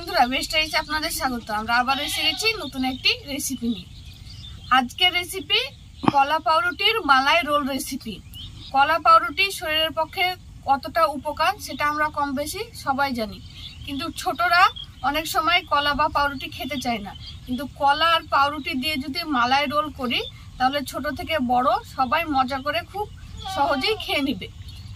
বন্ধুরা, বেস্ট রাইসে আপনাদের স্বাগত। আমরা আবার এসে গেছি নতুন একটি রেসিপি নিয়ে। আজকের রেসিপি কলা পাউরুটির মালাই রোল রেসিপি। কলা পাউরুটি শরীরের পক্ষে কতটা উপকার সেটা আমরা কম বেশি সবাই জানি, কিন্তু ছোটরা অনেক সময় কলা বা পাউরুটি খেতে চায় না। কিন্তু কলা আর পাউরুটি দিয়ে যদি মালাই রোল করি তাহলে ছোট থেকে বড় সবাই মজা করে খুব সহজেই খেয়ে নিবে।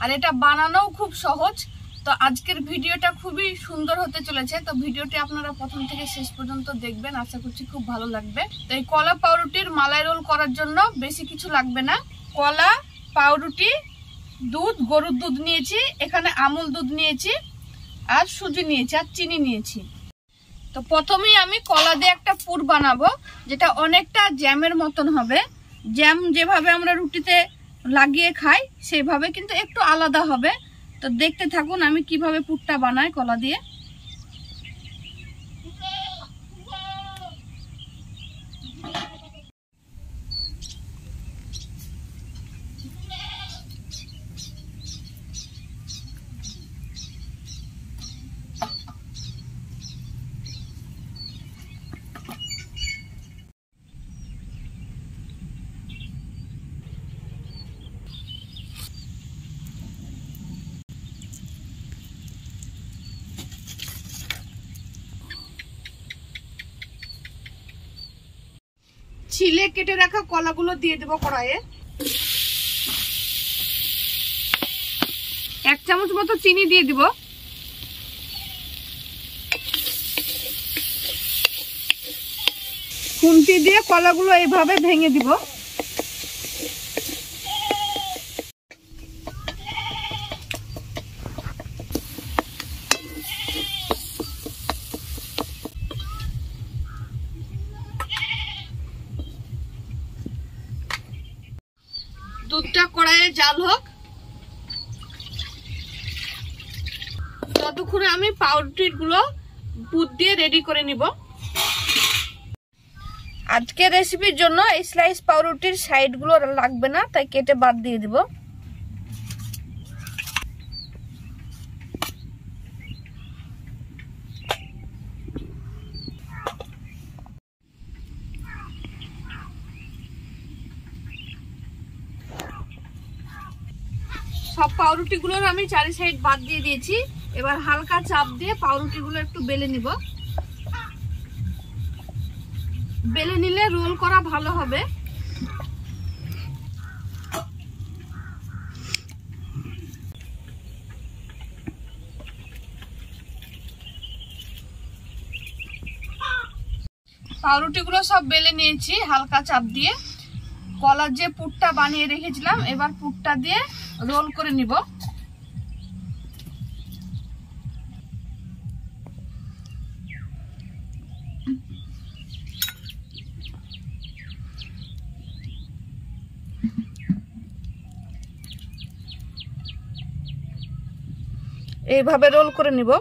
আর এটা বানানোও খুব সহজ। তো আজকের ভিডিওটা খুবই সুন্দর হতে চলেছে, তো ভিডিওটি আপনারা প্রথম থেকে শেষ পর্যন্ত দেখবেন, আশা করছি খুব ভালো লাগবে। তো এই কলা পাউরুটির মালাই রোল করার জন্য বেশি কিছু লাগবে না। কলা, পাউরুটি, দুধ, গরুর দুধ নিয়েছি, এখানে আমুল দুধ নিয়েছি, আর সুজি নিয়েছি, আর চিনি নিয়েছি। তো প্রথমেই আমি কলা দিয়ে একটা পুর বানাবো, যেটা অনেকটা জ্যামের মতন হবে। জ্যাম যেভাবে আমরা রুটিতে লাগিয়ে খাই সেভাবে, কিন্তু একটু আলাদা হবে। তো দেখতে থাকুন আমি কিভাবে পুরটা বানাই কলা দিয়ে। ছিলে কেটে রাখা কলাগুলো দিয়ে দেবো কড়াইয়ে। 1 চামচ মতো চিনি দিয়ে দিব। খুন্তি দিয়ে কলাগুলো এইভাবে ভেঙে দিব। দুধটা কড়াইয়ে জাল হোক, ততক্ষণে আমি পাউরুটির গুলো দুধ দিয়ে রেডি করে নিব। আজকের রেসিপির জন্য এই স্লাইস পাউরুটির সাইড গুলো লাগবে না, তাই কেটে বাদ দিয়ে দিব। সব পাউরুটি গুলোর আমি চারি সাইড বাদ দিয়ে দিয়েছি। এবার হালকা চাপ দিয়ে পাউরুটি গুলো একটু বেলে নিব। বেলে নিলে রোল করা ভালো হবে। পাউরুটি গুলো সব বেলে নিয়েছি হালকা চাপ দিয়ে। কলার যে পুরটা বানিয়ে রেখেছিলাম, এবার পুরটা দিয়ে রোল করে নিব। এইভাবে রোল করে নিব।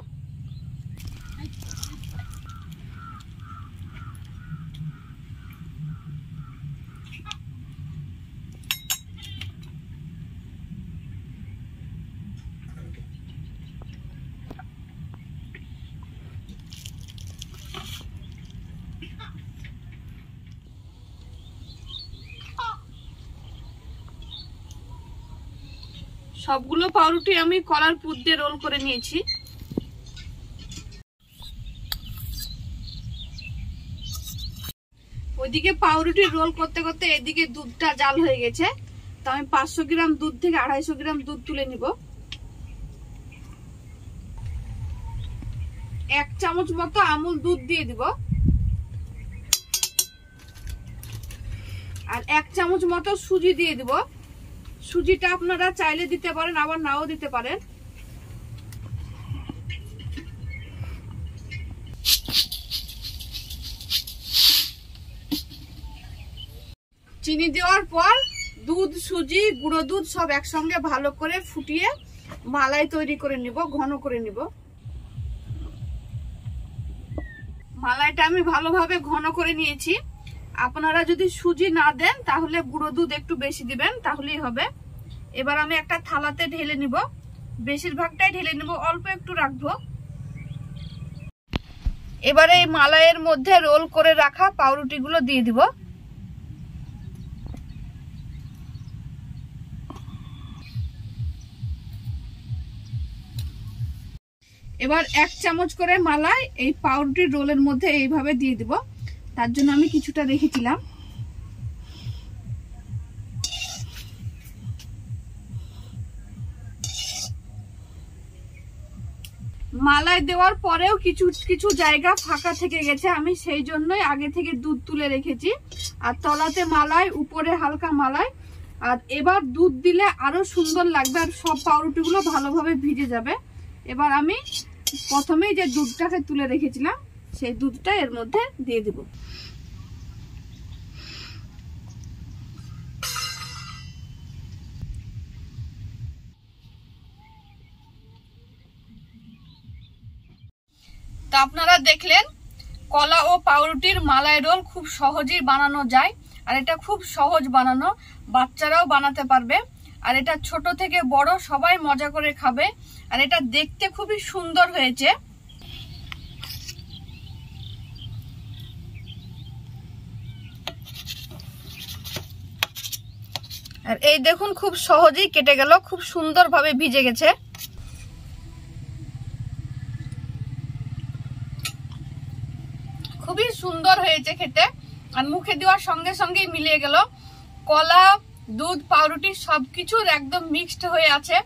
সবগুলো পাউরুটি আমি কলার পুর দিয়ে রোল করে নিয়েছি। ওইদিকে পাউরুটি রোল করতে করতে এদিকে দুধটা জাল হয়ে গেছে। তো আমি 500 গ্রাম দুধ থেকে 250 গ্রাম দুধ তুলে নিব। 1 চামচ মতো আমুল দুধ দিয়ে দিব, আর 1 চামচ মতো সুজি দিয়ে দিব। সুজিটা আপনারা চাইলে দিতে পারেন, আবার নাও দিতে পারেন। চিনি দেওয়ার পর দুধ, সুজি, গুঁড়ো দুধ সব একসঙ্গে ভালো করে ফুটিয়ে মালাই তৈরি করে নিব, ঘন করে নিব। মালাইটা আমি ভালোভাবে ঘন করে নিয়েছি। আপনারা যদি সুজি না দেন তাহলে গুঁড়ো দুধ একটু বেশি দিবেন, তাহলেই হবে। এবার আমি একটা থালাতে ঢেলে নিব। বেশিরভাগটাই ঢেলে নিব, অল্প একটু রাখবো। এবারে এই মালাইয়ের মধ্যে রোল করে রাখা পাউরুটিগুলো দিয়ে দিব। এবার 1 চামচ করে মালাই এই পাউরুটির রোলের মধ্যে এইভাবে দিয়ে দিব। তার জন্য আমি কিছুটা রেখেছিলাম। মালাই দেওয়ার পরেও কিছু কিছু জায়গা ফাঁকা থেকে গেছে, আমি সেই জন্যই আগে থেকে দুধ তুলে রেখেছি। আর তলাতে মালাই, উপরে হালকা মালাই। আর এবার দুধ দিলে আরো সুন্দর লাগবে আর সব পাউরুটিগুলো ভালোভাবে ভিজে যাবে। এবার আমি প্রথমেই যে দুধটাকে তুলে রেখেছিলাম সেই দুধটা এর মধ্যে দিয়ে দিব। তা আপনারা দেখলেন কলা ও পাউরুটির মালাই রোল খুব সহজেই বানানো যায়। আর এটা খুব সহজ বানানো, বাচ্চারাও বানাতে পারবে। আর এটা ছোট থেকে বড় সবাই মজা করে খাবে। আর এটা দেখতে খুবই সুন্দর হয়েছে। আর এই দেখুন খুব সহজেই কেটে গেল, খুব সুন্দরভাবে ভিজে গেছে। খুবই সুন্দর হয়েছে খেতে। আর মুখে দেওয়ার সঙ্গে সঙ্গেই মিলিয়ে গেল। কলা, দুধ, পাউরুটি সবকিছুর একদম মিক্সড হয়ে আছে।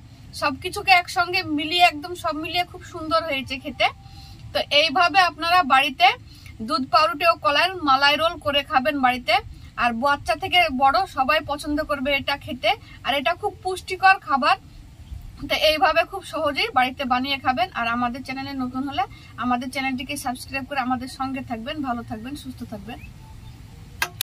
সবকিছুকে একসঙ্গে মিলিয়ে একদম সব মিলিয়ে খুব সুন্দর হয়েছে খেতে। তো এইভাবে আপনারা বাড়িতে দুধ, পাউরুটি ও কলার মালাই রোল করে খাবেন বাড়িতে। আর বাচ্চা থেকে বড় সবাই পছন্দ করবে এটা খেতে। আর এটা খুব পুষ্টিকর খাবার। তো এইভাবে খুব সহজেই বাড়িতে বানিয়ে খাবেন। আর আমাদের চ্যানেলে নতুন হলে আমাদের চ্যানেলটিকে সাবস্ক্রাইব করে আমাদের সঙ্গে থাকবেন। ভালো থাকবেন, সুস্থ থাকবেন।